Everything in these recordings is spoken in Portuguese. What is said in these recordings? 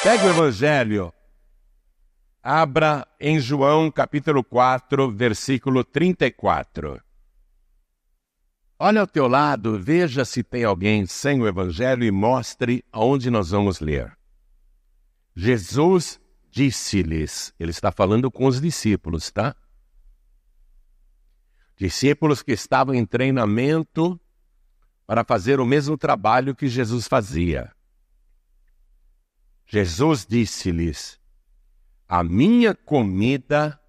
Pega o Evangelho, abra em João capítulo 4, versículo 34. Olha ao teu lado, veja se tem alguém sem o Evangelho e mostre aonde nós vamos ler. Jesus disse-lhes, ele está falando com os discípulos, tá? Discípulos que estavam em treinamento para fazer o mesmo trabalho que Jesus fazia. Jesus disse-lhes, a minha comida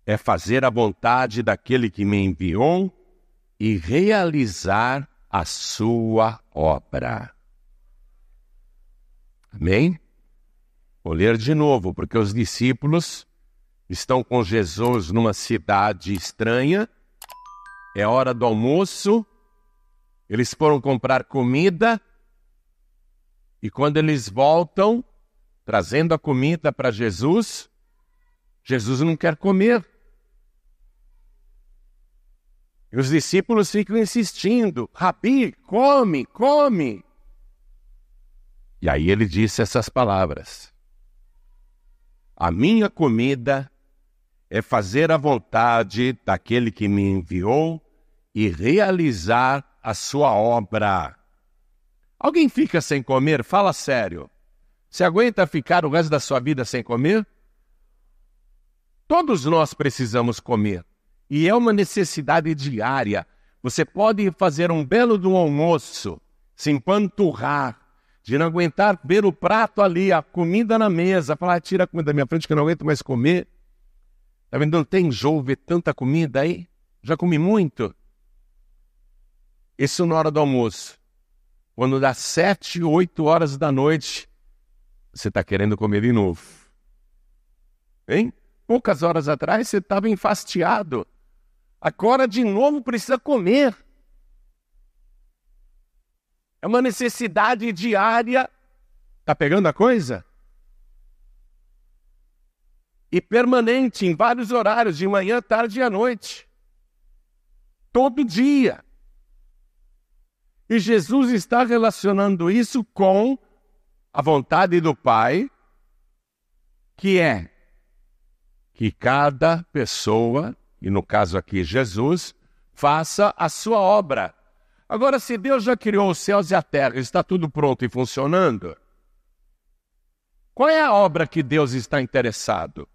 é fazer a vontade daquele que me enviou e realizar a sua obra. Amém? Vou ler de novo, porque os discípulos estão com Jesus numa cidade estranha, é hora do almoço, eles foram comprar comida, e quando eles voltam, trazendo a comida para Jesus, Jesus não quer comer. E os discípulos ficam insistindo, Rabi, come, come. E aí ele disse essas palavras, a minha comida é fazer a vontade daquele que me enviou e realizar a sua obra. Alguém fica sem comer? Fala sério. Você aguenta ficar o resto da sua vida sem comer? Todos nós precisamos comer. E é uma necessidade diária. Você pode fazer um belo de um almoço, se empanturrar, de não aguentar ver o prato ali, a comida na mesa, falar, tira a comida da minha frente que eu não aguento mais comer. Tá vendo? Não tem enjoo ver tanta comida aí? Já comi muito. Isso na hora do almoço. Quando dá 7, 8 horas da noite, você está querendo comer de novo. Hein? Poucas horas atrás você estava enfastiado. Agora de novo precisa comer. É uma necessidade diária. Está pegando a coisa? E permanente em vários horários, de manhã, tarde e à noite. Todo dia. E Jesus está relacionando isso com a vontade do Pai, que é que cada pessoa, e no caso aqui Jesus, faça a sua obra. Agora, se Deus já criou os céus e a terra, está tudo pronto e funcionando, qual é a obra que Deus está interessado?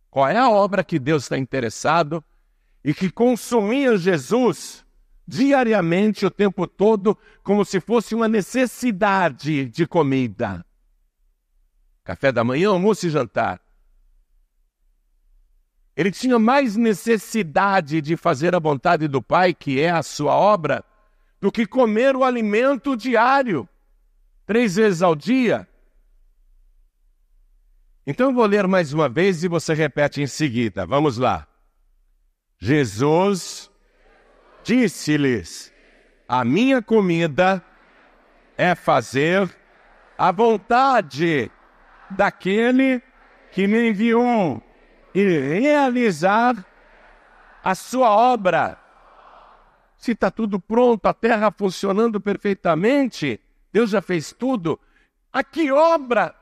Qual é a obra que Deus está interessado e que consumia Jesus diariamente, o tempo todo, como se fosse uma necessidade de comida? Café da manhã, almoço e jantar. Ele tinha mais necessidade de fazer a vontade do Pai, que é a sua obra, do que comer o alimento diário, 3 vezes ao dia. Então eu vou ler mais uma vez e você repete em seguida. Vamos lá. Jesus disse-lhes, a minha comida é fazer a vontade daquele que me enviou e realizar a sua obra. Se está tudo pronto, a terra funcionando perfeitamente, Deus já fez tudo, a que obra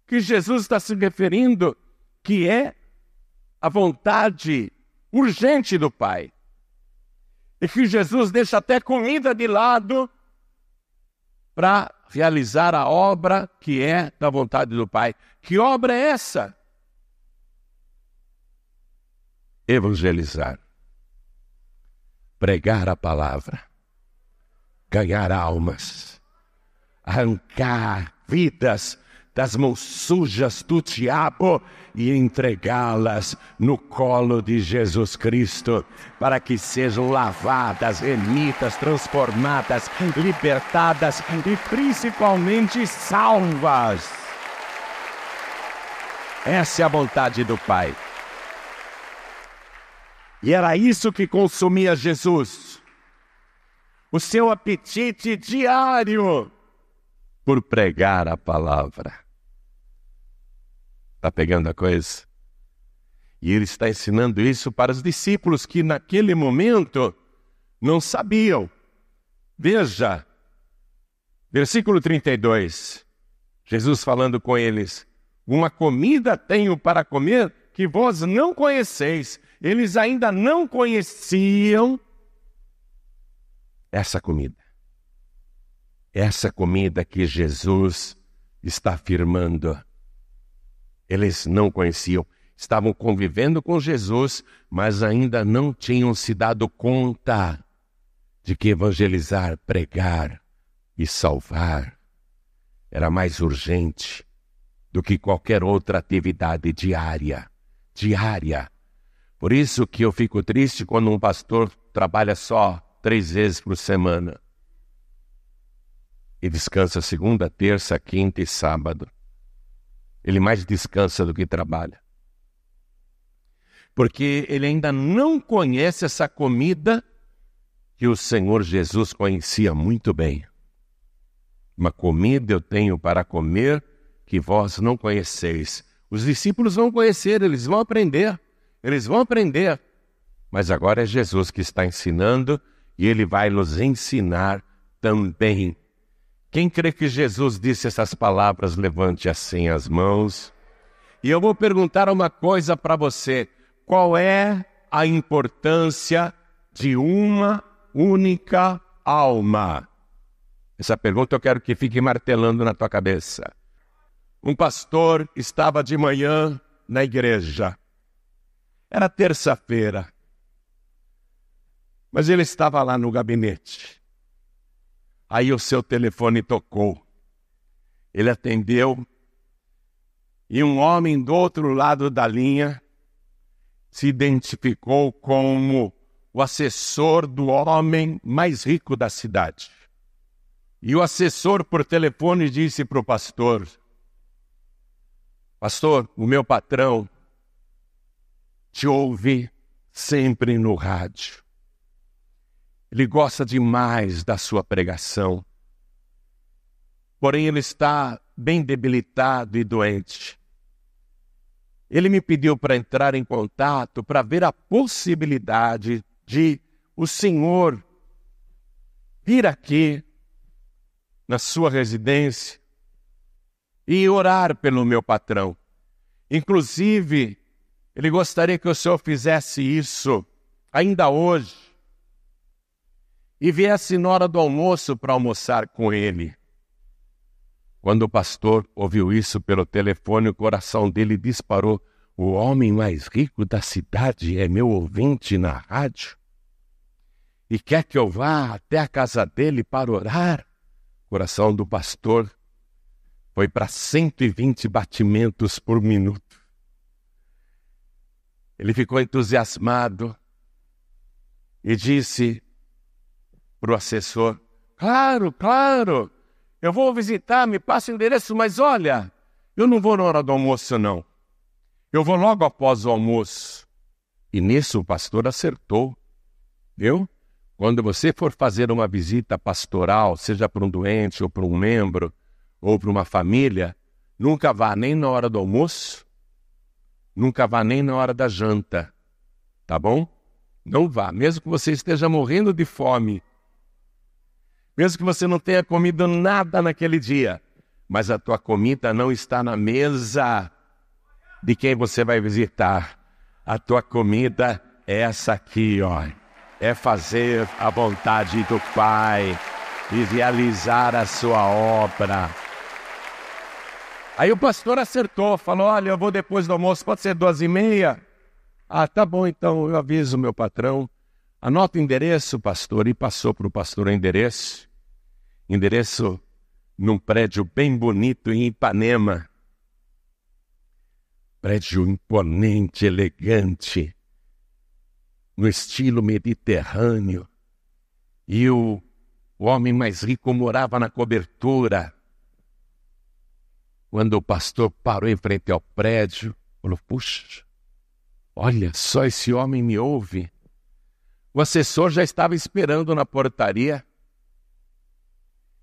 que Jesus está se referindo, que é a vontade urgente do Pai? E que Jesus deixa até comida de lado para realizar a obra que é da vontade do Pai. Que obra é essa? Evangelizar. Pregar a palavra. Ganhar almas. Arrancar vidas das mãos sujas do diabo e entregá-las no colo de Jesus Cristo, para que sejam lavadas, remidas, transformadas, libertadas e principalmente salvas. Essa é a vontade do Pai. E era isso que consumia Jesus. O seu apetite diário por pregar a palavra. Está pegando a coisa? E ele está ensinando isso para os discípulos que naquele momento não sabiam. Veja, versículo 32. Jesus falando com eles: uma comida tenho para comer que vós não conheceis. Eles ainda não conheciam essa comida. Essa comida que Jesus está afirmando. Eles não conheciam. Estavam convivendo com Jesus, mas ainda não tinham se dado conta de que evangelizar, pregar e salvar era mais urgente do que qualquer outra atividade diária. Por isso que eu fico triste quando um pastor trabalha só 3 vezes por semana e descansa segunda, terça, quinta e sábado. Ele mais descansa do que trabalha. Porque ele ainda não conhece essa comida que o Senhor Jesus conhecia muito bem. Uma comida eu tenho para comer que vós não conheceis. Os discípulos vão conhecer, eles vão aprender. Mas agora é Jesus que está ensinando e ele vai nos ensinar também. Quem crê que Jesus disse essas palavras, levante assim as mãos. E eu vou perguntar uma coisa para você. Qual é a importância de uma única alma? Essa pergunta eu quero que fique martelando na tua cabeça. Um pastor estava de manhã na igreja. Era terça-feira. Mas ele estava lá no gabinete. Aí o seu telefone tocou. Ele atendeu. E um homem do outro lado da linha se identificou como o assessor do homem mais rico da cidade. E o assessor por telefone disse para o pastor: pastor, o meu patrão te ouve sempre no rádio. Ele gosta demais da sua pregação. Porém, ele está bem debilitado e doente. Ele me pediu para entrar em contato para ver a possibilidade de o senhor vir aqui na sua residência e orar pelo meu patrão. Inclusive, ele gostaria que o senhor fizesse isso ainda hoje e viesse na hora do almoço para almoçar com ele. Quando o pastor ouviu isso pelo telefone, o coração dele disparou. O homem mais rico da cidade é meu ouvinte na rádio? E quer que eu vá até a casa dele para orar? O coração do pastor foi para 120 batimentos por minuto. Ele ficou entusiasmado e disse para o assessor: Claro, eu vou visitar, me passa o endereço, mas olha, eu não vou na hora do almoço não. Eu vou logo após o almoço. E nisso o pastor acertou, viu? Quando você for fazer uma visita pastoral, seja para um doente ou para um membro, ou para uma família, nunca vá nem na hora do almoço, nunca vá nem na hora da janta, tá bom? Não vá, mesmo que você esteja morrendo de fome, mesmo que você não tenha comido nada naquele dia, mas a tua comida não está na mesa de quem você vai visitar. A tua comida é essa aqui, ó. É fazer a vontade do Pai e realizar a sua obra. Aí o pastor acertou, falou: olha, eu vou depois do almoço, pode ser 2h30? Ah, tá bom, então eu aviso o meu patrão. Anota o endereço, pastor, e passou para o pastor o endereço. Endereço num prédio bem bonito em Ipanema. Prédio imponente, elegante, no estilo mediterrâneo. E o homem mais rico morava na cobertura. Quando o pastor parou em frente ao prédio, falou: puxa, olha só, esse homem me ouve. O assessor já estava esperando na portaria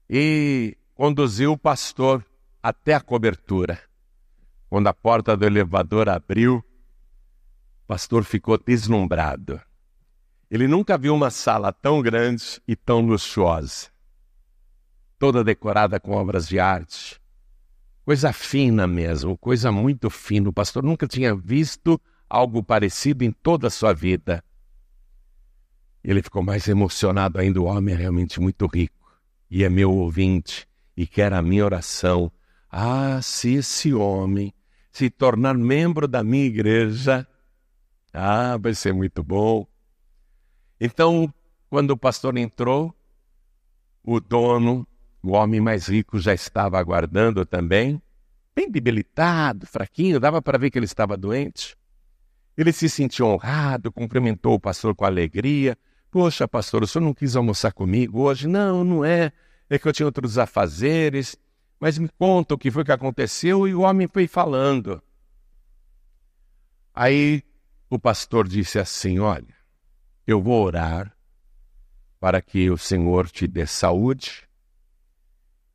e conduziu o pastor até a cobertura. Quando a porta do elevador abriu, o pastor ficou deslumbrado. Ele nunca viu uma sala tão grande e tão luxuosa, toda decorada com obras de arte. Coisa fina mesmo, coisa muito fina. O pastor nunca tinha visto algo parecido em toda a sua vida. Ele ficou mais emocionado ainda. O homem é realmente muito rico e é meu ouvinte e quer a minha oração. Ah, se esse homem se tornar membro da minha igreja, vai ser muito bom. Então, quando o pastor entrou, o dono, o homem mais rico, já estava aguardando também, bem debilitado, fraquinho, dava para ver que ele estava doente. Ele se sentiu honrado, cumprimentou o pastor com alegria. Poxa, pastor, o senhor não quis almoçar comigo hoje? Não, não é. É que eu tinha outros afazeres. Mas me conta o que foi que aconteceu. E o homem foi falando. Aí o pastor disse assim, olha, eu vou orar para que o Senhor te dê saúde.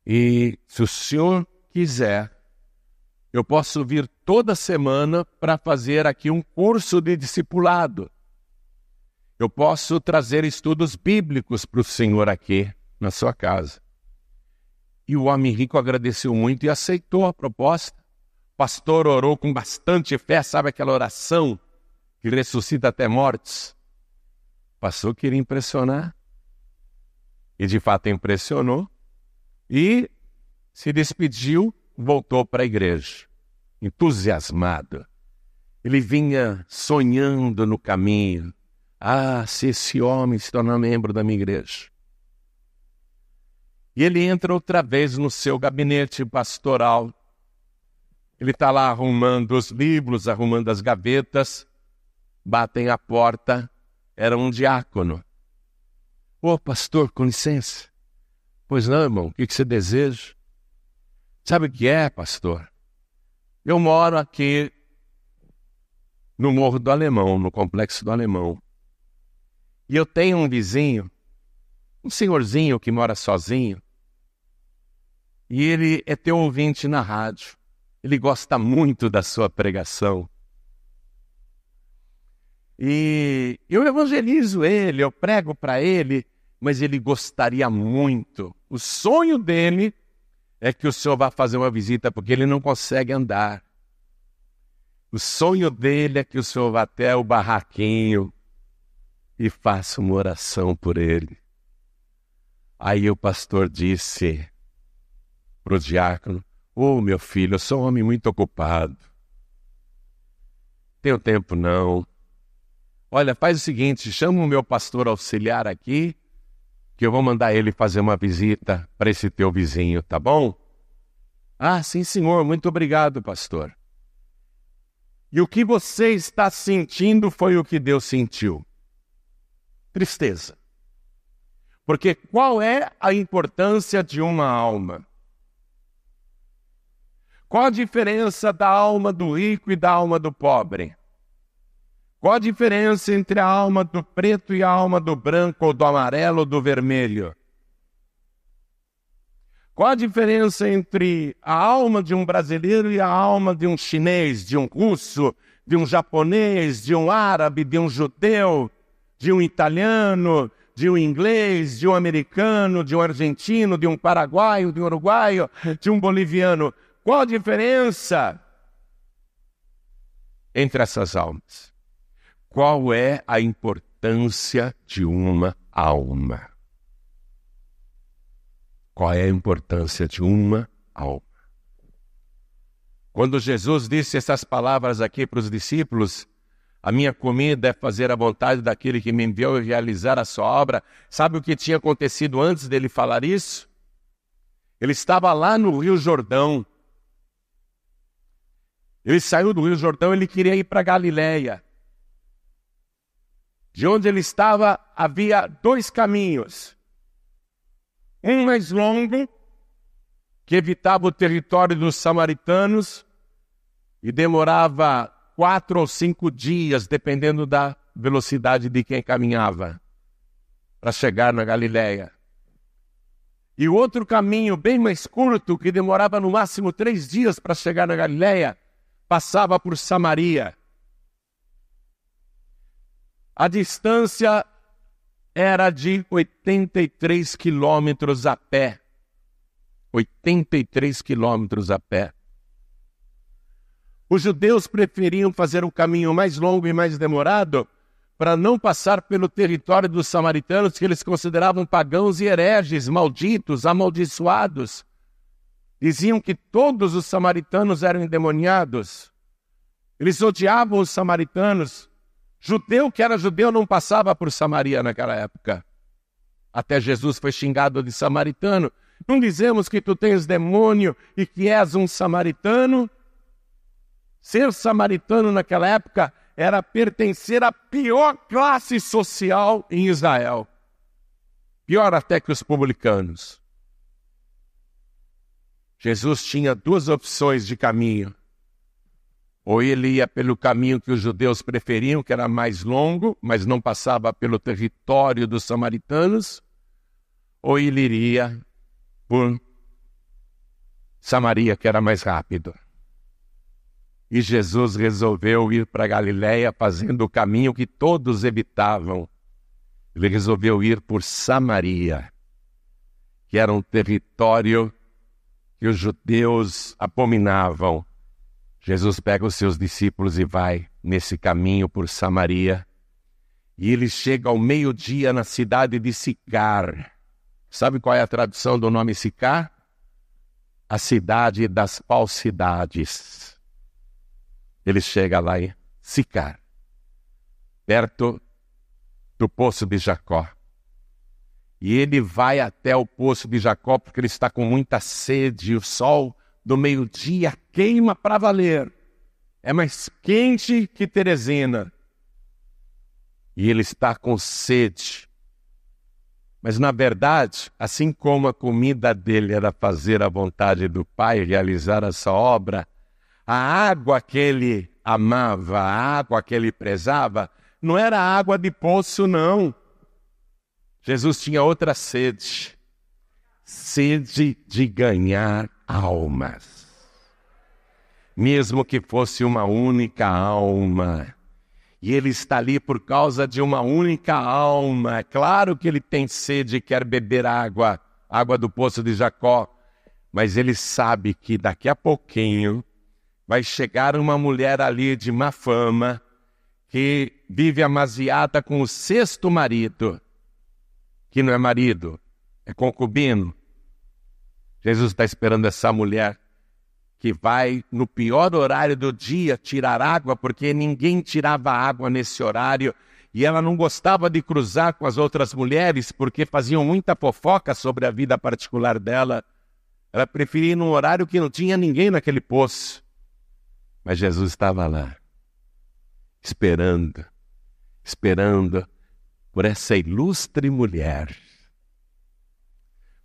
E se o senhor quiser, eu posso vir toda semana para fazer aqui um curso de discipulado. Eu posso trazer estudos bíblicos para o senhor aqui na sua casa. E o homem rico agradeceu muito e aceitou a proposta. O pastor orou com bastante fé, sabe aquela oração que ressuscita até mortes? O pastor queria impressionar. E de fato impressionou. E se despediu, voltou para a igreja, entusiasmado. Ele vinha sonhando no caminho. Ah, se esse homem se tornar membro da minha igreja. E ele entra outra vez no seu gabinete pastoral. Ele está lá arrumando os livros, arrumando as gavetas. Batem a porta. Era um diácono. Ô, pastor, com licença. Pois não, irmão, o que você deseja? Sabe o que é, pastor? Eu moro aqui no Morro do Alemão, no Complexo do Alemão. E eu tenho um vizinho, um senhorzinho que mora sozinho. E ele é teu ouvinte na rádio. Ele gosta muito da sua pregação. E eu evangelizo ele, eu prego para ele, mas ele gostaria muito. O sonho dele é que o senhor vá fazer uma visita, porque ele não consegue andar. O sonho dele é que o senhor vá até o barraquinho e faça uma oração por ele. Aí o pastor disse para o diácono, meu filho, eu sou um homem muito ocupado. Tenho tempo não. Olha, faz o seguinte, chama o meu pastor auxiliar aqui, que eu vou mandar ele fazer uma visita para esse teu vizinho, tá bom? Ah, sim, senhor, muito obrigado, pastor. E o que você está sentindo foi o que Deus sentiu. Tristeza. Porque qual é a importância de uma alma? Qual a diferença da alma do rico e da alma do pobre? Qual a diferença entre a alma do preto e a alma do branco, ou do amarelo, ou do vermelho? Qual a diferença entre a alma de um brasileiro e a alma de um chinês, de um russo, de um japonês, de um árabe, de um judeu, de um italiano, de um inglês, de um americano, de um argentino, de um paraguaio, de um uruguaio, de um boliviano? Qual a diferença entre essas almas? Qual é a importância de uma alma? Qual é a importância de uma alma? Quando Jesus disse essas palavras aqui para os discípulos, a minha comida é fazer a vontade daquele que me enviou e realizar a sua obra. Sabe o que tinha acontecido antes dele falar isso? Ele estava lá no Rio Jordão. Ele saiu do Rio Jordão, ele queria ir para Galileia. De onde ele estava, havia 2 caminhos. Um mais longo, que evitava o território dos samaritanos e demorava 4 ou 5 dias, dependendo da velocidade de quem caminhava, para chegar na Galileia. E o outro caminho, bem mais curto, que demorava no máximo 3 dias para chegar na Galileia, passava por Samaria. A distância era de 83 quilômetros a pé. 83 quilômetros a pé. Os judeus preferiam fazer um caminho mais longo e mais demorado para não passar pelo território dos samaritanos, que eles consideravam pagãos e hereges, malditos, amaldiçoados. Diziam que todos os samaritanos eram endemoniados. Eles odiavam os samaritanos. Judeu que era judeu não passava por Samaria naquela época. Até Jesus foi xingado de samaritano. Não dizemos que tu tens demônio e que és um samaritano? Ser samaritano naquela época era pertencer à pior classe social em Israel. Pior até que os publicanos. Jesus tinha duas opções de caminho. Ou ele ia pelo caminho que os judeus preferiam, que era mais longo, mas não passava pelo território dos samaritanos, ou ele iria por Samaria, que era mais rápido. E Jesus resolveu ir para Galiléia fazendo o caminho que todos evitavam. Ele resolveu ir por Samaria, que era um território que os judeus abominavam. Jesus pega os seus discípulos e vai nesse caminho por Samaria. E ele chega ao meio-dia na cidade de Sicar. Sabe qual é a tradução do nome Sicar? A cidade das falsidades. Ele chega lá em Sicar, perto do poço de Jacó. E ele vai até o poço de Jacó porque ele está com muita sede. O sol do meio-dia queima para valer. É mais quente que Teresina. E ele está com sede. Mas na verdade, assim como a comida dele era fazer a vontade do Pai, realizar essa obra, a água que ele amava, a água que ele prezava, não era água de poço, não. Jesus tinha outra sede. Sede de ganhar almas. Mesmo que fosse uma única alma. E ele está ali por causa de uma única alma. É claro que ele tem sede e quer beber água do poço de Jacó. Mas ele sabe que daqui a pouquinho vai chegar uma mulher ali de má fama, que vive amaziada com o sexto marido, que não é marido, é concubino. Jesus está esperando essa mulher que vai, no pior horário do dia, tirar água, porque ninguém tirava água nesse horário, e ela não gostava de cruzar com as outras mulheres, porque faziam muita fofoca sobre a vida particular dela. Ela preferia ir num horário que não tinha ninguém naquele poço. Mas Jesus estava lá, esperando por essa ilustre mulher.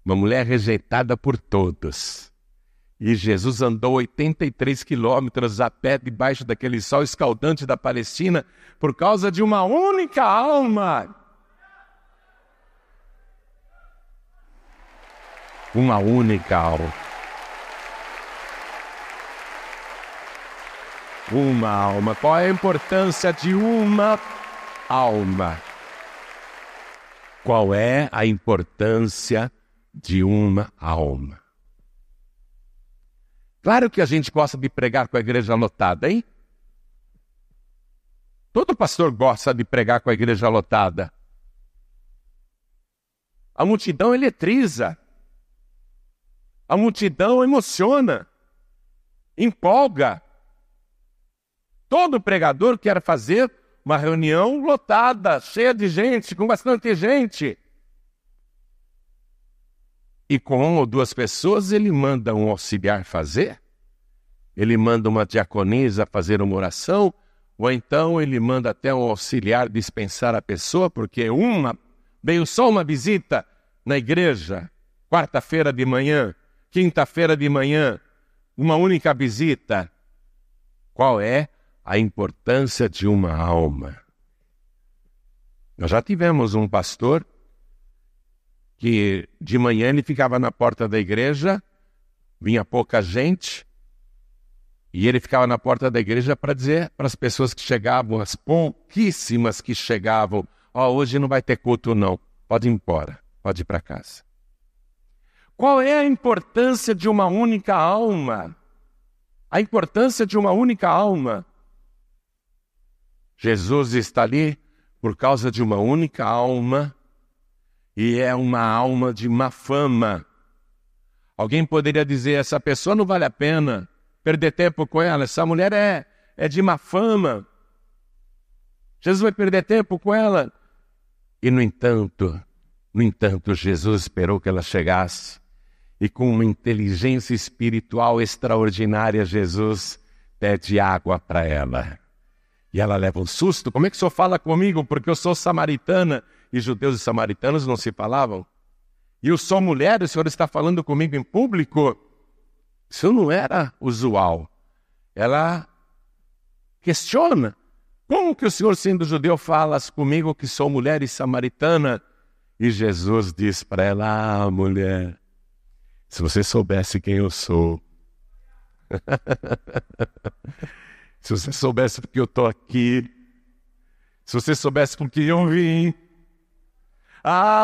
Uma mulher rejeitada por todos. E Jesus andou 83 quilômetros a pé debaixo daquele sol escaldante da Palestina por causa de uma única alma. Uma única alma. Uma alma. Qual é a importância de uma alma? Qual é a importância de uma alma? Claro que a gente gosta de pregar com a igreja lotada, hein? Todo pastor gosta de pregar com a igreja lotada. A multidão eletriza. A multidão emociona. Empolga. Todo pregador quer fazer uma reunião lotada, cheia de gente, com bastante gente. E com uma ou duas pessoas ele manda um auxiliar fazer. Ele manda uma diaconisa fazer uma oração. Ou então ele manda até um auxiliar dispensar a pessoa, porque veio só uma visita na igreja, quarta-feira de manhã, quinta-feira de manhã, uma única visita. Qual é a importância de uma alma? Nós já tivemos um pastor que de manhã ele ficava na porta da igreja, vinha pouca gente, e ele ficava na porta da igreja para dizer para as pessoas que chegavam, as pouquíssimas que chegavam, hoje não vai ter culto não, pode ir embora, pode ir para casa. Qual é a importância de uma única alma? a importância de uma única alma. Jesus está ali por causa de uma única alma, e é uma alma de má fama. Alguém poderia dizer, essa pessoa não vale a pena perder tempo com ela, essa mulher é de má fama. Jesus vai perder tempo com ela. E no entanto, Jesus esperou que ela chegasse, e com uma inteligência espiritual extraordinária, Jesus pede água para ela. E ela leva um susto. Como é que o senhor fala comigo? Porque eu sou samaritana. E judeus e samaritanos não se falavam. E eu sou mulher, o senhor está falando comigo em público? Isso não era usual. Ela questiona. Como que o senhor, sendo judeu, fala comigo que sou mulher e samaritana? E Jesus diz para ela, mulher, se você soubesse quem eu sou, se você soubesse porque eu estou aqui, se você soubesse porque eu vim,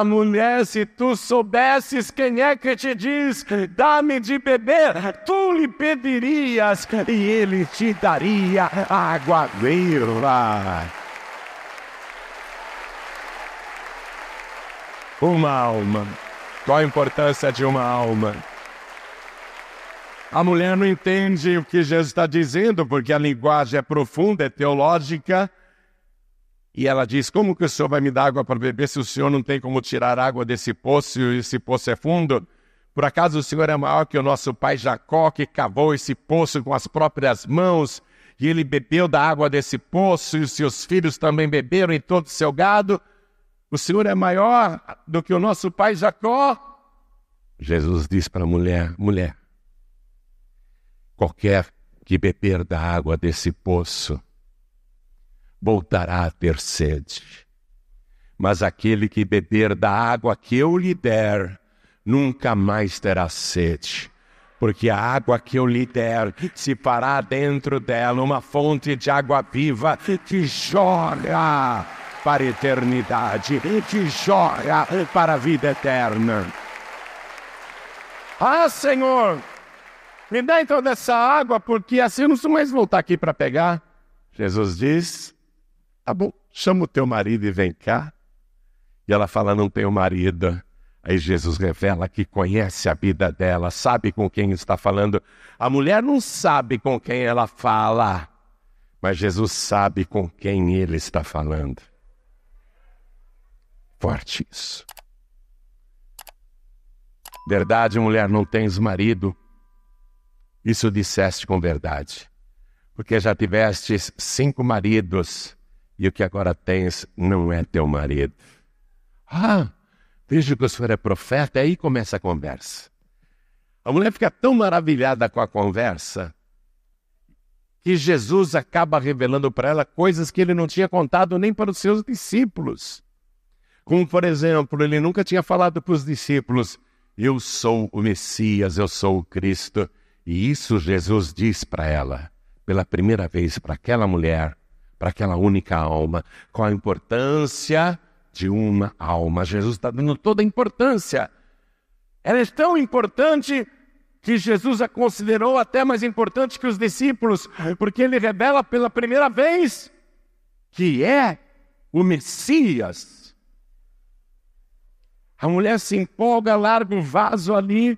mulher, se tu soubesses quem é que te diz, dá-me de beber, tu lhe pedirias e ele te daria água viva. Uma alma. Qual a importância de uma alma? A mulher não entende o que Jesus está dizendo, porque a linguagem é profunda, é teológica. E ela diz, como que o senhor vai me dar água para beber se o senhor não tem como tirar água desse poço e esse poço é fundo? Por acaso o senhor é maior que o nosso pai Jacó, que cavou esse poço com as próprias mãos, e ele bebeu da água desse poço, e os seus filhos também beberam e todo o seu gado? O senhor é maior do que o nosso pai Jacó? Jesus diz para a mulher, mulher, qualquer que beber da água desse poço voltará a ter sede. Mas aquele que beber da água que eu lhe der, nunca mais terá sede. Porque a água que eu lhe der, se fará dentro dela uma fonte de água viva que jorra para a eternidade, que jorra para a vida eterna. Senhor, me dá então dessa água, porque assim eu não preciso mais voltar aqui para pegar. Jesus diz, tá bom, chama o teu marido e vem cá. E ela fala, não tenho marido. Aí Jesus revela que conhece a vida dela, sabe com quem está falando. A mulher não sabe com quem ela fala, mas Jesus sabe com quem ele está falando. Forte isso. Verdade, mulher, não tens marido. Isso disseste com verdade. Porque já tiveste 5 maridos e o que agora tens não é teu marido. Vejo que o senhor é profeta, aí começa a conversa. A mulher fica tão maravilhada com a conversa que Jesus acaba revelando para ela coisas que ele não tinha contado nem para os seus discípulos. Como, por exemplo, ele nunca tinha falado para os discípulos, eu sou o Messias, eu sou o Cristo. E isso Jesus diz para ela, pela primeira vez, para aquela mulher, para aquela única alma. Qual a importância de uma alma? Jesus está dando toda a importância. Ela é tão importante que Jesus a considerou até mais importante que os discípulos, porque ele revela pela primeira vez que é o Messias. A mulher se empolga, larga o vaso ali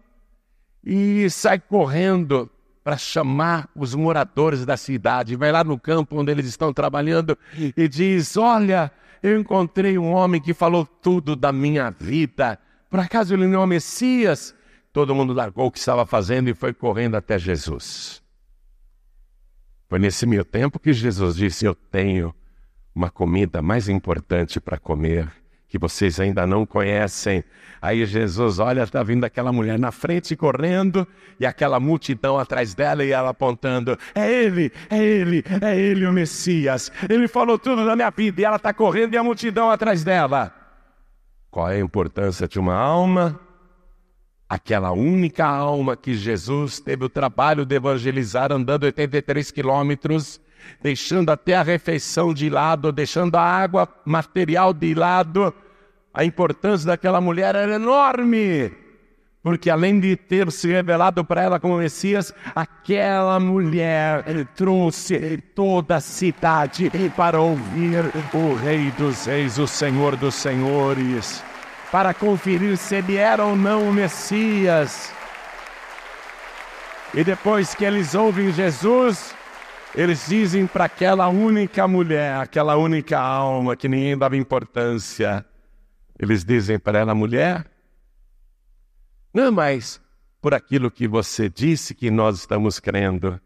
e sai correndo para chamar os moradores da cidade. Vai lá no campo onde eles estão trabalhando e diz, olha, eu encontrei um homem que falou tudo da minha vida. Por acaso ele não é o Messias? Todo mundo largou o que estava fazendo e foi correndo até Jesus. Foi nesse meio tempo que Jesus disse, eu tenho uma comida mais importante para comer, que vocês ainda não conhecem. Aí Jesus, olha, está vindo aquela mulher na frente correndo, e aquela multidão atrás dela, e ela apontando, é ele o Messias. Ele falou tudo da minha vida, e ela está correndo, e a multidão atrás dela. Qual é a importância de uma alma? Aquela única alma que Jesus teve o trabalho de evangelizar, andando 83 quilômetros, deixando até a refeição de lado, deixando a água material de lado. A importância daquela mulher era enorme, Porque além de ter se revelado para ela como Messias, aquela mulher trouxe toda a cidade para ouvir o Rei dos Reis, o Senhor dos Senhores, para conferir se ele era ou não o Messias. E depois que eles ouvem Jesus, eles dizem para aquela única mulher, aquela única alma que ninguém dava importância, eles dizem para ela: mulher, não é mais por aquilo que você disse que nós estamos crendo,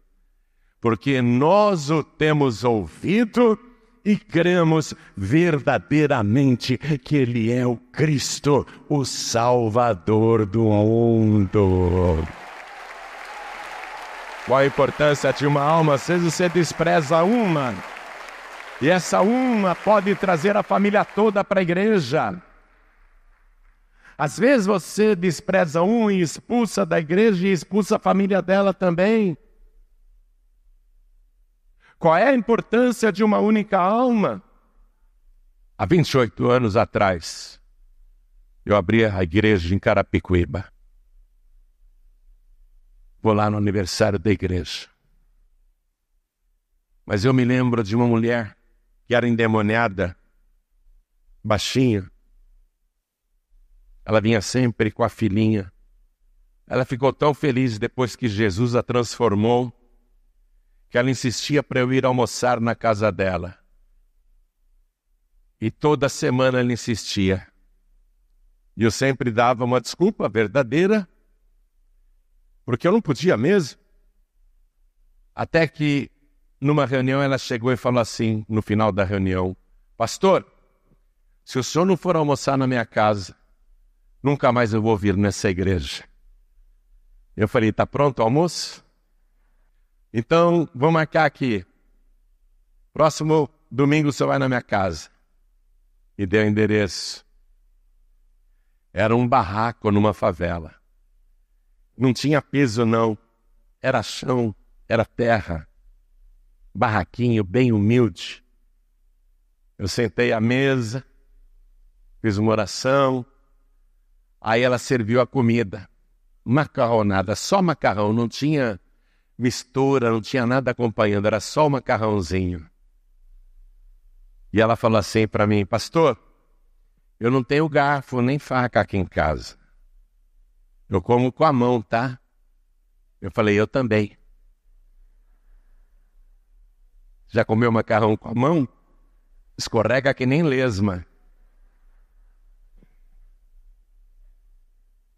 porque nós o temos ouvido e cremos verdadeiramente que Ele é o Cristo, o Salvador do mundo. Qual a importância de uma alma? Às vezes você despreza uma, e essa uma pode trazer a família toda para a igreja. Às vezes você despreza um e expulsa da igreja e expulsa a família dela também. Qual é a importância de uma única alma? Há 28 anos atrás, eu abri a igreja em Carapicuíba. Vou lá no aniversário da igreja. Mas eu me lembro de uma mulher que era endemoniada, baixinha. Ela vinha sempre com a filhinha. Ela ficou tão feliz depois que Jesus a transformou, que ela insistia para eu ir almoçar na casa dela. E toda semana ela insistia. E eu sempre dava uma desculpa verdadeira, porque eu não podia mesmo. Até que, numa reunião, ela chegou e falou assim, no final da reunião: pastor, se o senhor não for almoçar na minha casa, nunca mais eu vou vir nessa igreja. Eu falei: tá pronto o almoço? Então, vou marcar aqui. Próximo domingo o senhor vai na minha casa. E deu o endereço. Era um barraco numa favela. Não tinha piso não. Era chão, era terra. Barraquinho bem humilde. Eu sentei à mesa, fiz uma oração. Aí ela serviu a comida. Macarronada, só macarrão, não tinha mistura, não tinha nada acompanhando, era só o macarrãozinho. E ela falou assim para mim: pastor, eu não tenho garfo nem faca aqui em casa. Eu como com a mão, tá? Eu falei: eu também. Já comeu macarrão com a mão? Escorrega que nem lesma.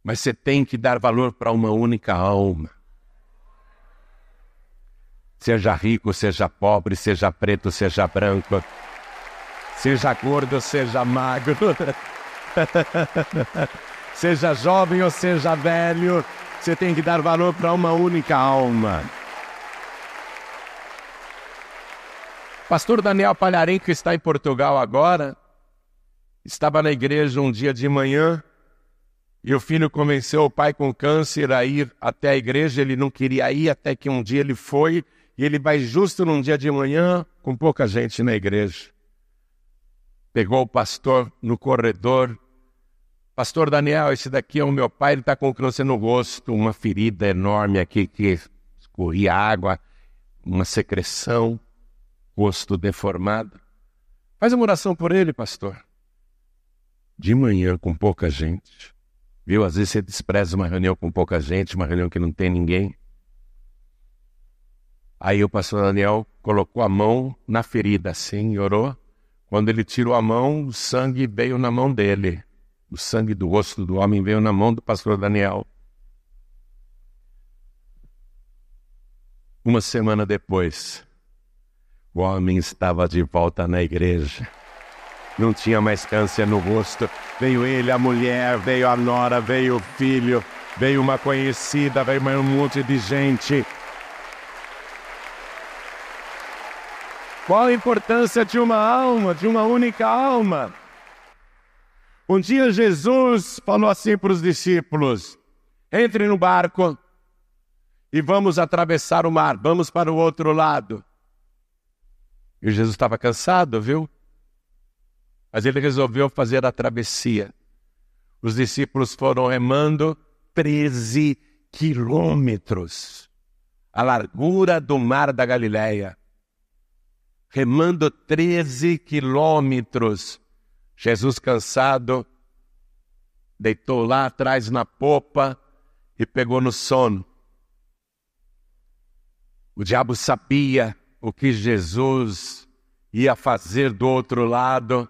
Mas você tem que dar valor para uma única alma. Seja rico, seja pobre, seja preto, seja branco, seja gordo, seja magro, seja jovem ou seja velho, você tem que dar valor para uma única alma. Pastor Daniel Palharim, que está em Portugal agora, estava na igreja um dia de manhã e o filho convenceu o pai com câncer a ir até a igreja. Ele não queria ir, até que um dia ele foi, e ele vai justo num dia de manhã com pouca gente na igreja. Pegou o pastor no corredor: pastor Daniel, esse daqui é o meu pai, ele está com câncer no rosto, uma ferida enorme aqui que escorria água, uma secreção, rosto deformado. Faz uma oração por ele, pastor. De manhã, com pouca gente. Viu, às vezes você despreza uma reunião com pouca gente, uma reunião que não tem ninguém. Aí o pastor Daniel colocou a mão na ferida assim e orou. Quando ele tirou a mão, o sangue veio na mão dele. O sangue do rosto do homem veio na mão do pastor Daniel. Uma semana depois, o homem estava de volta na igreja. Não tinha mais câncer no rosto. Veio ele, a mulher, veio a nora, veio o filho, veio uma conhecida, veio um monte de gente. Qual a importância de uma alma, de uma única alma? Um dia Jesus falou assim para os discípulos: entrem no barco e vamos atravessar o mar, vamos para o outro lado. E Jesus estava cansado, viu? Mas ele resolveu fazer a travessia. Os discípulos foram remando, 13 quilômetros, a largura do mar da Galileia. Remando 13 quilômetros. Jesus, cansado, deitou lá atrás na popa e pegou no sono. O diabo sabia o que Jesus ia fazer do outro lado,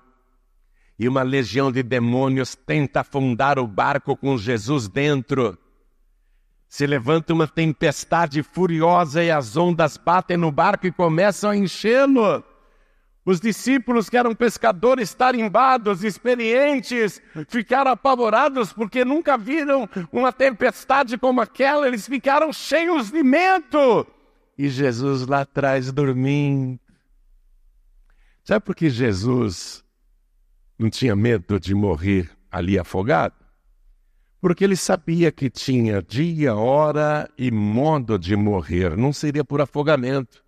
e uma legião de demônios tenta afundar o barco com Jesus dentro. Se levanta uma tempestade furiosa e as ondas batem no barco e começam a enchê-lo. Os discípulos, que eram pescadores tarimbados, experientes, ficaram apavorados porque nunca viram uma tempestade como aquela. Eles ficaram cheios de medo. E Jesus lá atrás dormindo. Sabe por que Jesus não tinha medo de morrer ali afogado? Porque ele sabia que tinha dia, hora e modo de morrer. Não seria por afogamento.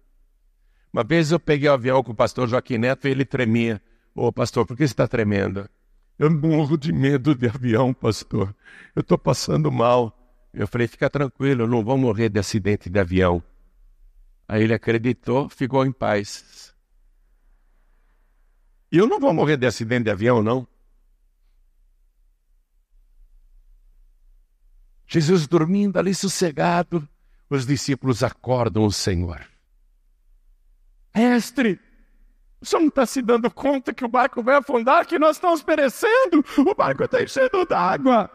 Uma vez eu peguei o avião com o pastor Joaquim Neto e ele tremia. Ô, pastor, por que você está tremendo? Eu morro de medo de avião, pastor. Eu estou passando mal. Eu falei, fica tranquilo, eu não vou morrer de acidente de avião. Aí ele acreditou, ficou em paz. E eu não vou morrer de acidente de avião, não. Jesus dormindo ali sossegado, os discípulos acordam o Senhor. Mestre, o senhor não está se dando conta que o barco vai afundar, que nós estamos perecendo? O barco está enchendo d'água.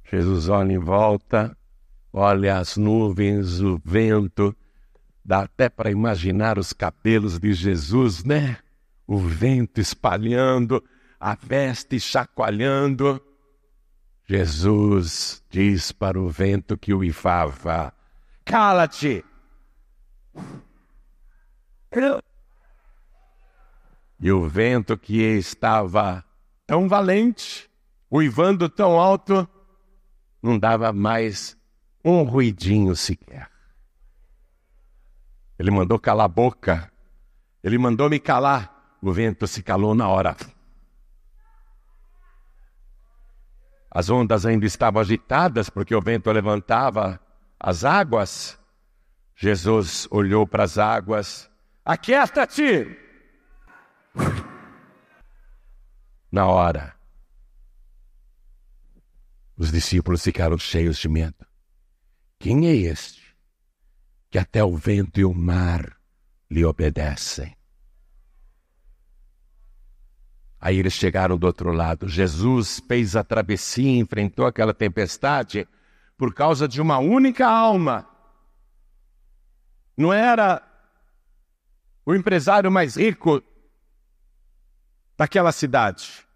Jesus olha em volta, olha as nuvens, o vento. Dá até para imaginar os cabelos de Jesus, né? O vento espalhando, a veste chacoalhando. Jesus diz para o vento que o uivava: cala-te! E o vento, que estava tão valente, uivando tão alto, não dava mais um ruidinho sequer. Ele mandou calar a boca. Ele mandou me calar. O vento se calou na hora. As ondas ainda estavam agitadas, porque o vento levantava as águas. Jesus olhou para as águas. Aquieta-te! Na hora, os discípulos ficaram cheios de medo. Quem é este que até o vento e o mar lhe obedecem? Aí eles chegaram do outro lado. Jesus fez a travessia e enfrentou aquela tempestade por causa de uma única alma. Não era o empresário mais rico daquela cidade.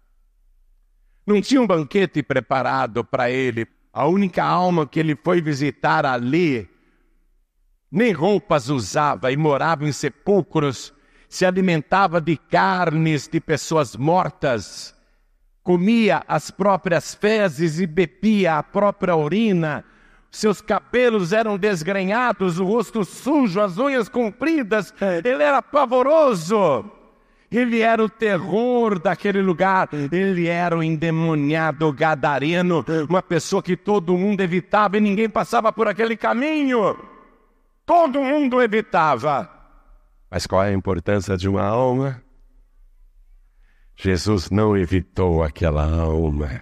Não tinha um banquete preparado para ele. A única alma que ele foi visitar ali nem roupas usava e morava em sepulcros, se alimentava de carnes de pessoas mortas, comia as próprias fezes e bebia a própria urina. Seus cabelos eram desgrenhados, o rosto sujo, as unhas compridas. Ele era pavoroso. Ele era o terror daquele lugar. Ele era o endemoniado gadareno, uma pessoa que todo mundo evitava e ninguém passava por aquele caminho. Todo mundo evitava. Mas qual é a importância de uma alma? Jesus não evitou aquela alma.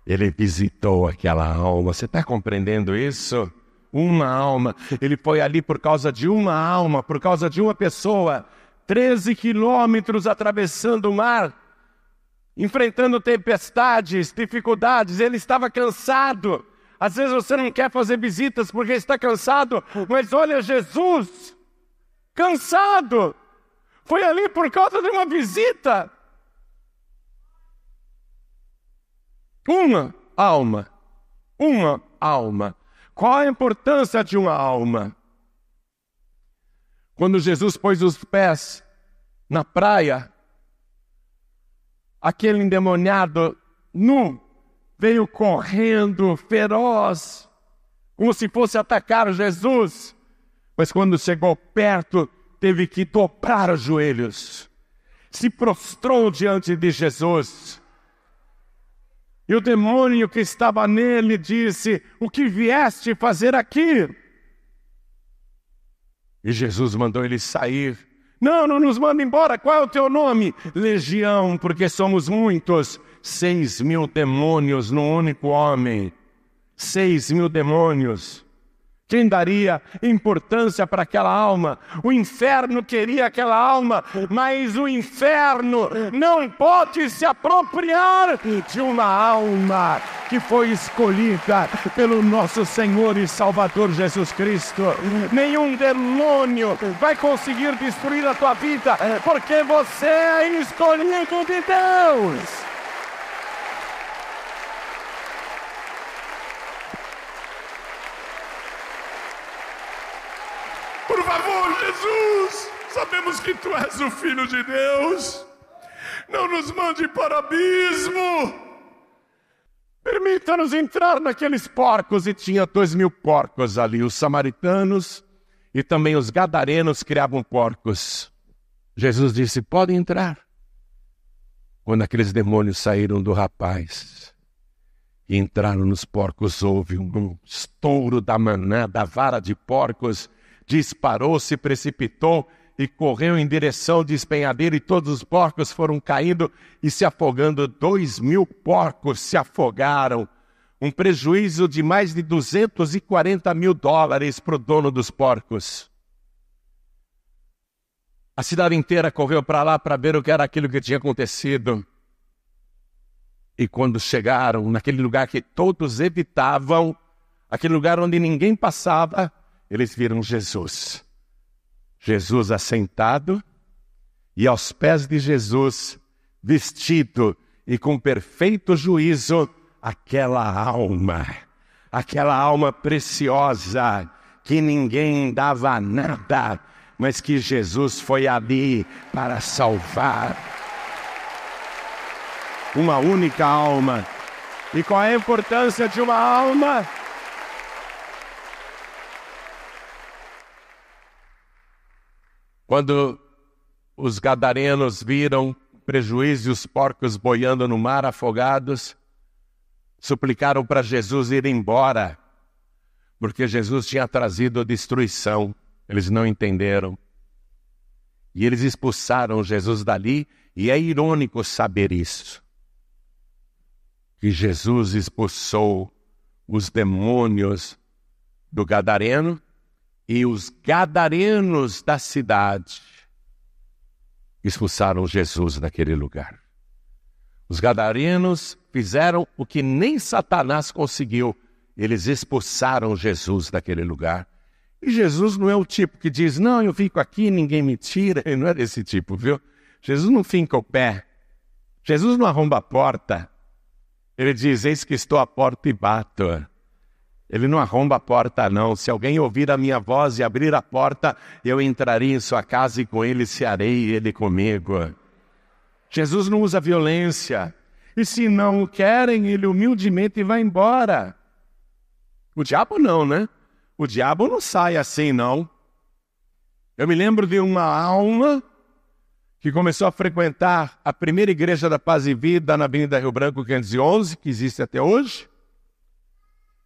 Ele visitou aquela alma. Você está compreendendo isso? Uma alma. Ele foi ali por causa de uma alma, por causa de uma pessoa. 13 quilômetros atravessando o mar, enfrentando tempestades, dificuldades. Ele estava cansado. Às vezes você não quer fazer visitas porque está cansado, mas olha Jesus, cansado. Foi ali por causa de uma visita. Uma alma. Uma alma. Qual a importância de uma alma? Quando Jesus pôs os pés na praia, aquele endemoniado nu veio correndo, feroz, como se fosse atacar Jesus. Mas quando chegou perto, teve que dobrar os joelhos. Se prostrou diante de Jesus. E o demônio que estava nele disse: o que vieste fazer aqui? E Jesus mandou ele sair. Não nos manda embora. Qual é o teu nome? Legião, porque somos muitos. 6.000 demônios num único homem. 6.000 demônios. Quem daria importância para aquela alma? O inferno queria aquela alma, mas o inferno não pode se apropriar de uma alma que foi escolhida pelo nosso Senhor e Salvador Jesus Cristo. Nenhum demônio vai conseguir destruir a tua vida, porque você é escolhido de Deus. Por favor, Jesus, sabemos que Tu és o Filho de Deus. Não nos mande para o abismo. Permita-nos entrar naqueles porcos. E tinha 2.000 porcos ali. Os samaritanos e também os gadarenos criavam porcos. Jesus disse: podem entrar. Quando aqueles demônios saíram do rapaz e entraram nos porcos, houve um estouro da manada, da vara de porcos. Disparou, se precipitou e correu em direção de despenhadeiro, e todos os porcos foram caindo e se afogando. 2.000 porcos se afogaram. Um prejuízo de mais de $240 mil para o dono dos porcos. A cidade inteira correu para lá para ver o que era aquilo que tinha acontecido. E quando chegaram naquele lugar que todos evitavam, aquele lugar onde ninguém passava, eles viram Jesus. Jesus assentado, e aos pés de Jesus, vestido e com perfeito juízo, aquela alma preciosa, que ninguém dava nada, mas que Jesus foi ali para salvar. Uma única alma. E qual é a importância de uma alma? Quando os gadarenos viram o prejuízo e os porcos boiando no mar afogados, suplicaram para Jesus ir embora, porque Jesus tinha trazido a destruição. Eles não entenderam. E eles expulsaram Jesus dali, e é irônico saber isso. Que Jesus expulsou os demônios do gadareno, e os gadarenos da cidade expulsaram Jesus daquele lugar. Os gadarenos fizeram o que nem Satanás conseguiu. Eles expulsaram Jesus daquele lugar. E Jesus não é o tipo que diz: não, eu fico aqui, ninguém me tira. Ele não é desse tipo, viu? Jesus não finca o pé. Jesus não arromba a porta. Ele diz: eis que estou à porta e bato. Ele não arromba a porta, não. Se alguém ouvir a minha voz e abrir a porta, eu entrarei em sua casa e com ele cearei, ele comigo. Jesus não usa violência. E se não o querem, ele humildemente vai embora. O diabo não, né? O diabo não sai assim, não. Eu me lembro de uma alma que começou a frequentar a primeira igreja da Paz e Vida na Avenida Rio Branco 511, que existe até hoje.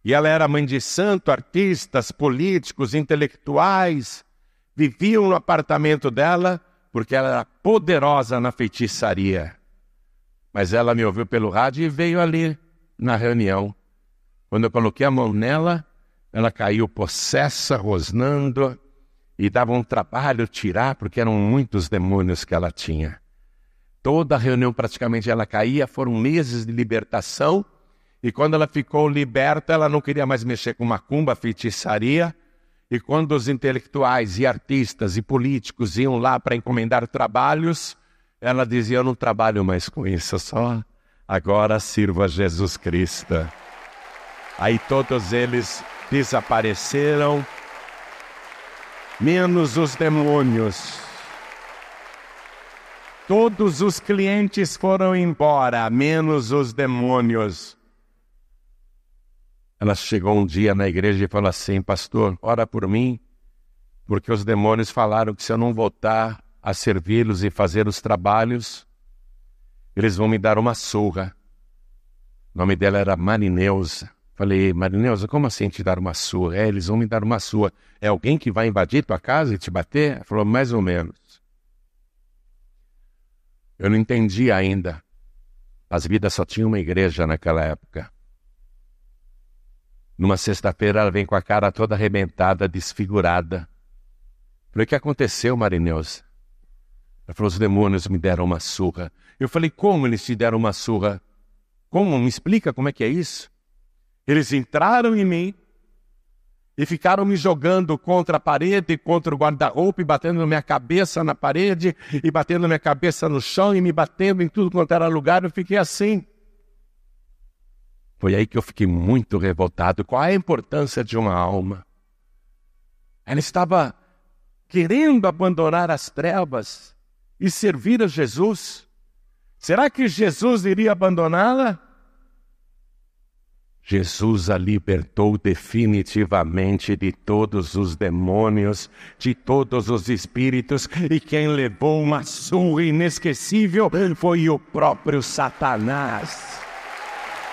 E ela era mãe de santo, artistas, políticos, intelectuais, viviam no apartamento dela porque ela era poderosa na feitiçaria. Mas ela me ouviu pelo rádio e veio ali na reunião. Quando eu coloquei a mão nela, ela caiu possessa, rosnando, e dava um trabalho tirar, porque eram muitos demônios que ela tinha. Toda a reunião praticamente ela caía, foram meses de libertação. E quando ela ficou liberta, ela não queria mais mexer com macumba, feitiçaria. E quando os intelectuais e artistas e políticos iam lá para encomendar trabalhos, ela dizia: eu não trabalho mais com isso, só agora sirvo a Jesus Cristo. Aí todos eles desapareceram, menos os demônios. Todos os clientes foram embora, menos os demônios. Ela chegou um dia na igreja e falou assim: pastor, ora por mim, porque os demônios falaram que se eu não voltar a servi-los e fazer os trabalhos, eles vão me dar uma surra. O nome dela era Marineusa. Falei, Marineusa, como assim te dar uma surra? Eles vão me dar uma surra. É alguém que vai invadir tua casa e te bater? Ela falou, mais ou menos. Eu não entendi ainda. As vidas só tinham uma igreja naquela época. Numa sexta-feira ela vem com a cara toda arrebentada, desfigurada. Falei, o que aconteceu, Marineusa? Ela falou, os demônios me deram uma surra. Eu falei, como eles te deram uma surra? Como? Me explica como é que é isso? Eles entraram em mim e ficaram me jogando contra a parede, contra o guarda-roupa, e batendo minha cabeça na parede, e batendo minha cabeça no chão, e me batendo em tudo quanto era lugar. Eu fiquei assim. Foi aí que eu fiquei muito revoltado. Qual é a importância de uma alma? Ela estava querendo abandonar as trevas e servir a Jesus. Será que Jesus iria abandoná-la? Jesus a libertou definitivamente de todos os demônios, de todos os espíritos, e quem levou uma surra inesquecível foi o próprio Satanás.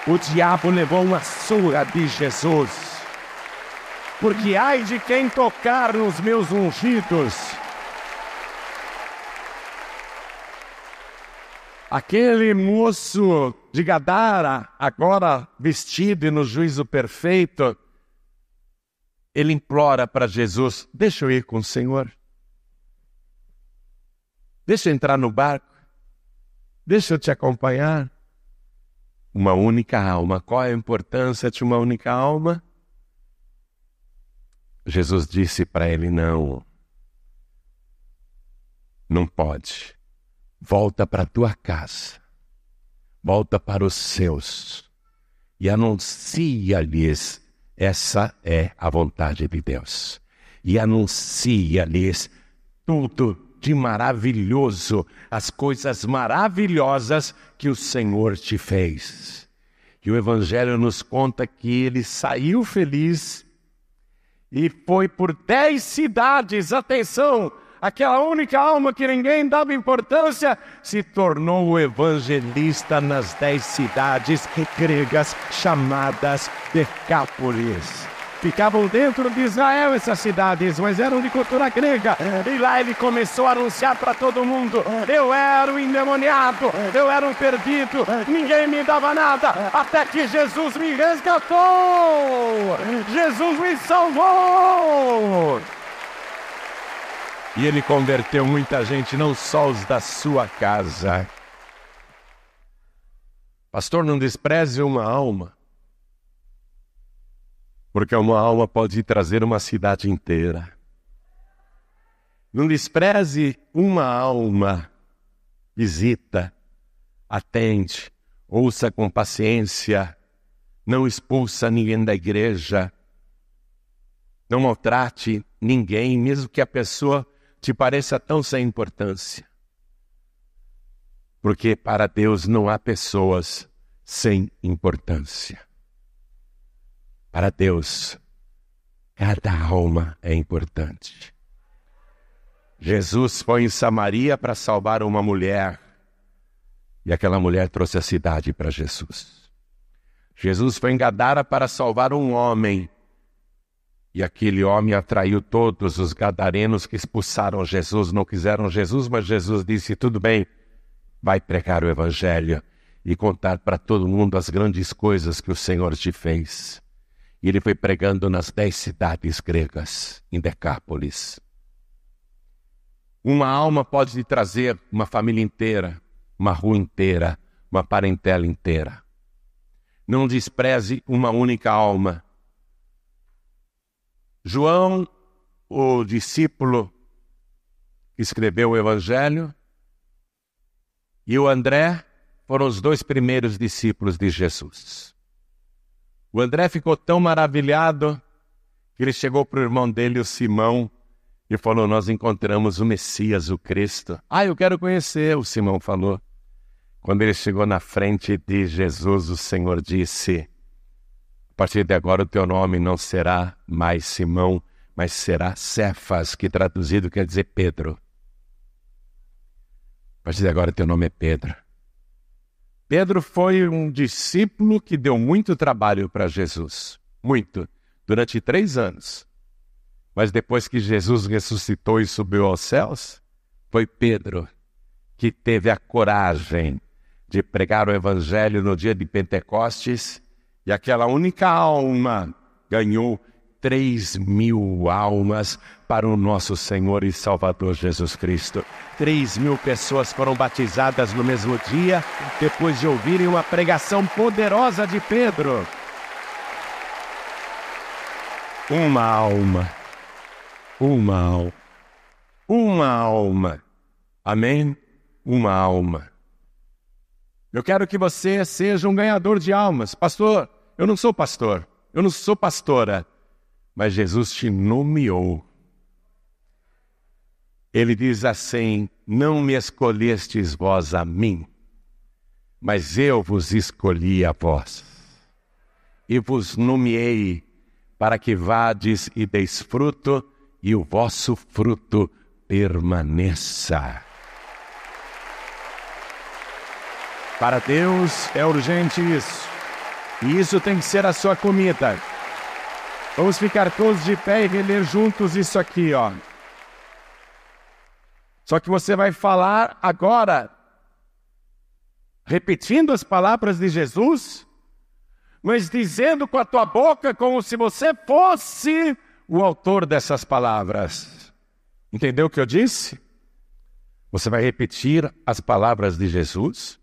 O diabo levou uma surra de Jesus. Porque ai de quem tocar nos meus ungidos. Aquele moço de Gadara, agora vestido e no juízo perfeito, ele implora para Jesus, deixa eu ir com o Senhor. Deixa eu entrar no barco. Deixa eu te acompanhar. Uma única alma. Qual é a importância de uma única alma? Jesus disse para ele, não pode. Volta para a tua casa, volta para os seus e anuncia-lhes, essa é a vontade de Deus. E anuncia-lhes tudo de maravilhoso, as coisas maravilhosas que o Senhor te fez. E o Evangelho nos conta que ele saiu feliz e foi por 10 cidades, atenção, aquela única alma que ninguém dava importância, se tornou o evangelista nas 10 cidades gregas chamadas Decápolis. Ficavam dentro de Israel essas cidades, mas eram de cultura grega. E lá ele começou a anunciar para todo mundo, eu era um endemoniado, eu era um perdido, ninguém me dava nada, até que Jesus me resgatou, Jesus me salvou. E ele converteu muita gente, não só os da sua casa. Pastor, não despreze uma alma. Porque uma alma pode trazer uma cidade inteira. Não despreze uma alma. Visita, atende, ouça com paciência. Não expulsa ninguém da igreja. Não maltrate ninguém, mesmo que a pessoa te pareça tão sem importância. Porque para Deus não há pessoas sem importância. Para Deus, cada alma é importante. Jesus foi em Samaria para salvar uma mulher, e aquela mulher trouxe a cidade para Jesus. Jesus foi em Gadara para salvar um homem, e aquele homem atraiu todos os gadarenos que expulsaram Jesus, não quiseram Jesus, mas Jesus disse, tudo bem, vai pregar o Evangelho e contar para todo mundo as grandes coisas que o Senhor te fez. E ele foi pregando nas 10 cidades gregas, em Decápolis. Uma alma pode te trazer uma família inteira, uma rua inteira, uma parentela inteira. Não despreze uma única alma. João, o discípulo que escreveu o Evangelho, e o André foram os 2 primeiros discípulos de Jesus. O André ficou tão maravilhado que ele chegou para o irmão dele, o Simão, e falou, nós encontramos o Messias, o Cristo. Eu quero conhecer, o Simão falou. Quando ele chegou na frente de Jesus, o Senhor disse, a partir de agora o teu nome não será mais Simão, mas será Cefas, que traduzido quer dizer Pedro. A partir de agora o teu nome é Pedro. Pedro foi um discípulo que deu muito trabalho para Jesus. Muito. Durante 3 anos. Mas depois que Jesus ressuscitou e subiu aos céus, foi Pedro que teve a coragem de pregar o evangelho no dia de Pentecostes, e aquela única alma ganhou 3.000 almas para o nosso Senhor e Salvador Jesus Cristo. 3.000 pessoas foram batizadas no mesmo dia, depois de ouvirem uma pregação poderosa de Pedro. Uma alma. Amém? Uma alma. Eu quero que você seja um ganhador de almas. Pastor, eu não sou pastor, eu não sou pastora, mas Jesus te nomeou. Ele diz assim: não me escolhestes vós a mim, mas eu vos escolhi a vós, e vos nomeei para que vades e deis fruto, e o vosso fruto permaneça. Para Deus é urgente isso. E isso tem que ser a sua comida. Vamos ficar todos de pé e reler juntos isso aqui, ó. Só que você vai falar agora, repetindo as palavras de Jesus, mas dizendo com a tua boca como se você fosse o autor dessas palavras. Entendeu o que eu disse? Você vai repetir as palavras de Jesus,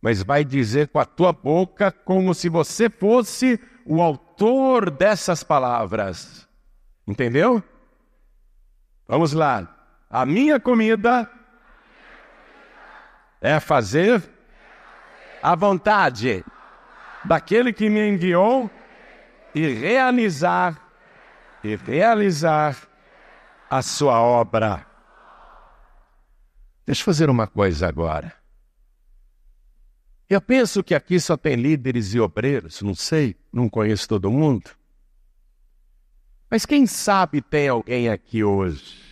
mas vai dizer com a tua boca como se você fosse o autor dessas palavras. Entendeu? Vamos lá. A minha comida é fazer a vontade daquele que me enviou e realizar a sua obra. Deixa eu fazer uma coisa agora. Eu penso que aqui só tem líderes e obreiros, não sei, não conheço todo mundo. Mas quem sabe tem alguém aqui hoje,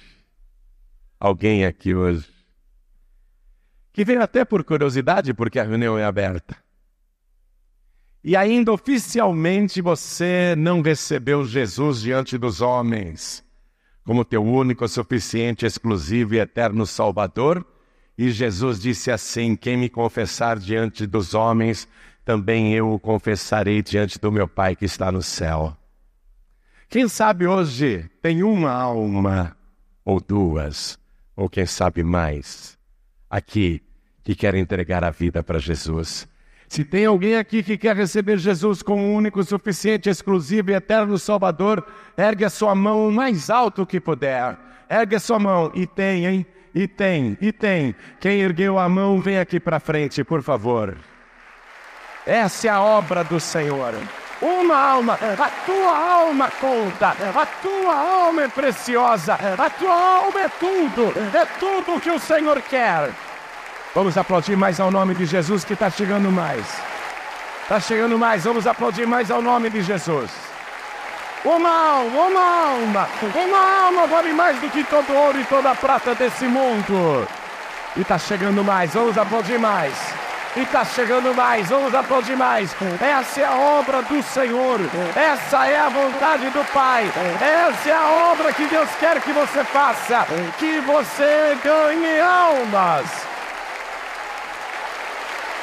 que veio até por curiosidade, porque a reunião é aberta. E ainda oficialmente você não recebeu Jesus diante dos homens, como teu único, suficiente, exclusivo e eterno Salvador. E Jesus disse assim: quem me confessar diante dos homens, também eu o confessarei diante do meu Pai que está no céu. Quem sabe hoje tem uma alma, ou 2, ou quem sabe mais, aqui que quer entregar a vida para Jesus. Se tem alguém aqui que quer receber Jesus como o único, suficiente, exclusivo e eterno Salvador, ergue a sua mão o mais alto que puder. Ergue a sua mão. E tem, hein? E tem. Quem ergueu a mão, vem aqui para frente, por favor. Essa é a obra do Senhor. Uma alma, a tua alma conta, a tua alma é preciosa, a tua alma é tudo o que o Senhor quer. Vamos aplaudir mais ao nome de Jesus, que está chegando mais. Está chegando mais, vamos aplaudir mais ao nome de Jesus. Uma alma vale mais do que todo ouro e toda a prata desse mundo. E está chegando mais, vamos aplaudir mais. E está chegando mais, vamos aplaudir mais. Essa é a obra do Senhor, essa é a vontade do Pai, essa é a obra que Deus quer que você faça, que você ganhe almas.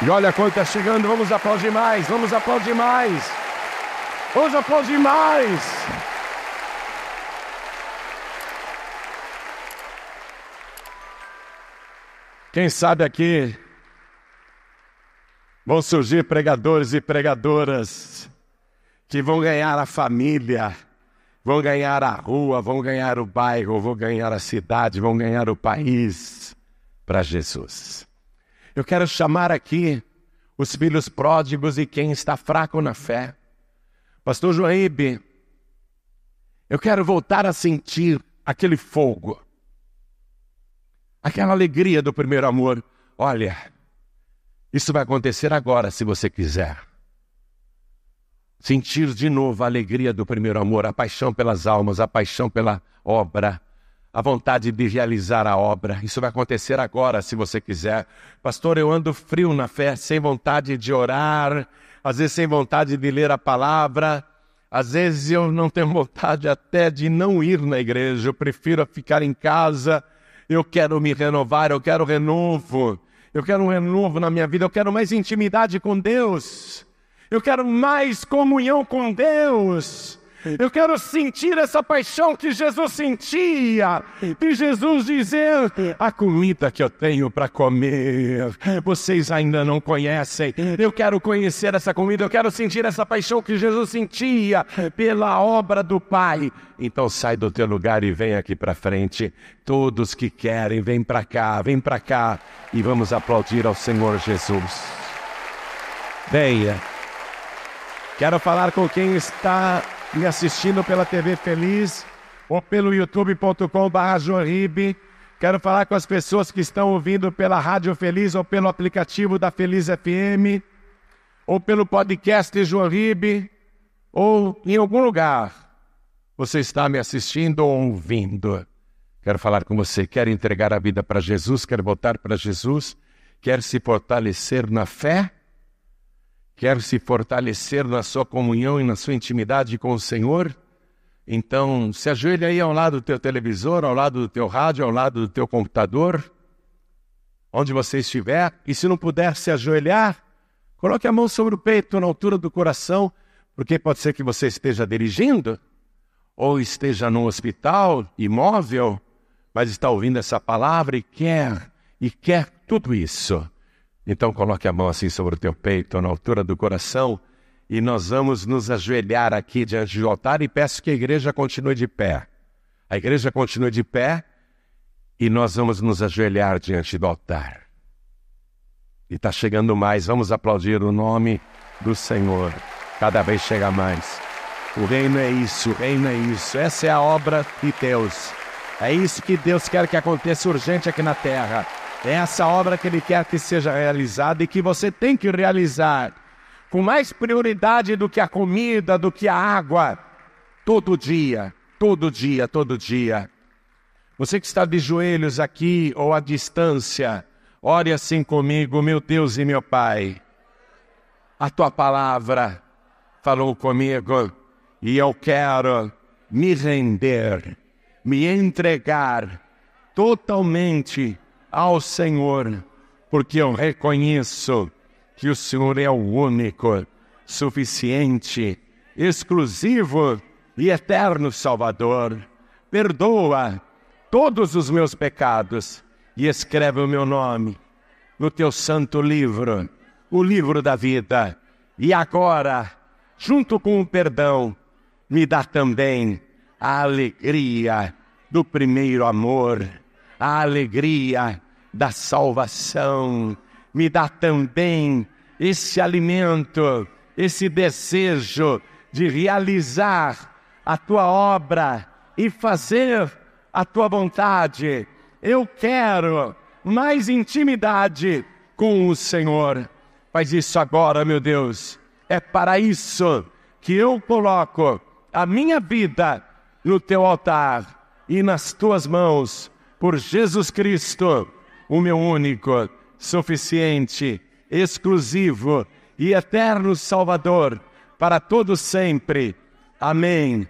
E olha quanto está chegando, vamos aplaudir mais, vamos aplaudir mais. Vamos aplaudir mais. Quem sabe aqui vão surgir pregadores e pregadoras que vão ganhar a família, vão ganhar a rua, vão ganhar o bairro, vão ganhar a cidade, vão ganhar o país para Jesus. Eu quero chamar aqui os filhos pródigos e quem está fraco na fé. Pastor Joaíbe, eu quero voltar a sentir aquele fogo, aquela alegria do primeiro amor. Olha, isso vai acontecer agora, se você quiser. Sentir de novo a alegria do primeiro amor, a paixão pelas almas, a paixão pela obra, a vontade de realizar a obra. Isso vai acontecer agora, se você quiser. Pastor, eu ando frio na fé, sem vontade de orar, às vezes sem vontade de ler a palavra, às vezes eu não tenho vontade até de não ir na igreja, eu prefiro ficar em casa. Eu quero me renovar, eu quero renovo na minha vida, eu quero mais intimidade com Deus, eu quero mais comunhão com Deus. Eu quero sentir essa paixão que Jesus sentia, de Jesus dizer, a comida que eu tenho para comer, vocês ainda não conhecem, eu quero conhecer essa comida, eu quero sentir essa paixão que Jesus sentia pela obra do Pai. Então sai do teu lugar e vem aqui para frente, todos que querem, vem para cá, e vamos aplaudir ao Senhor Jesus. Venha. Quero falar com quem está me assistindo pela TV Feliz ou pelo youtube.com/joanribe. Quero falar com as pessoas que estão ouvindo pela Rádio Feliz ou pelo aplicativo da Feliz FM ou pelo podcast João Ribe ou em algum lugar. Você está me assistindo ou ouvindo. Quero falar com você. Quer entregar a vida para Jesus? Quer voltar para Jesus? Quer se fortalecer na fé? Quer se fortalecer na sua comunhão e na sua intimidade com o Senhor? Então, se ajoelha aí ao lado do teu televisor, ao lado do teu rádio, ao lado do teu computador, onde você estiver. E se não puder se ajoelhar, coloque a mão sobre o peito, na altura do coração, porque pode ser que você esteja dirigindo, ou esteja no hospital, imóvel, mas está ouvindo essa palavra e quer tudo isso. Então coloque a mão assim sobre o teu peito, na altura do coração, e nós vamos nos ajoelhar aqui diante do altar e peço que a igreja continue de pé. A igreja continue de pé e nós vamos nos ajoelhar diante do altar. E está chegando mais, vamos aplaudir o nome do Senhor. Cada vez chega mais. O reino é isso, o reino é isso. Essa é a obra de Deus. É isso que Deus quer que aconteça urgente aqui na terra. É essa obra que Ele quer que seja realizada e que você tem que realizar com mais prioridade do que a comida, do que a água, todo dia, todo dia, todo dia. Você que está de joelhos aqui ou à distância, ore assim comigo, meu Deus e meu Pai. A Tua palavra falou comigo e eu quero me render, me entregar totalmente ao Senhor, porque eu reconheço que o Senhor é o único, suficiente, exclusivo e eterno Salvador. Perdoa todos os meus pecados e escreve o meu nome no Teu santo livro, o livro da vida. E agora, junto com o perdão, me dá também a alegria do primeiro amor, a alegria da salvação. Me dá também esse alimento, esse desejo de realizar a Tua obra e fazer a Tua vontade. Eu quero mais intimidade com o Senhor. Faz isso agora, meu Deus. É para isso que eu coloco a minha vida no Teu altar e nas Tuas mãos, por Jesus Cristo, o meu único, suficiente, exclusivo e eterno Salvador, para todo sempre. Amém.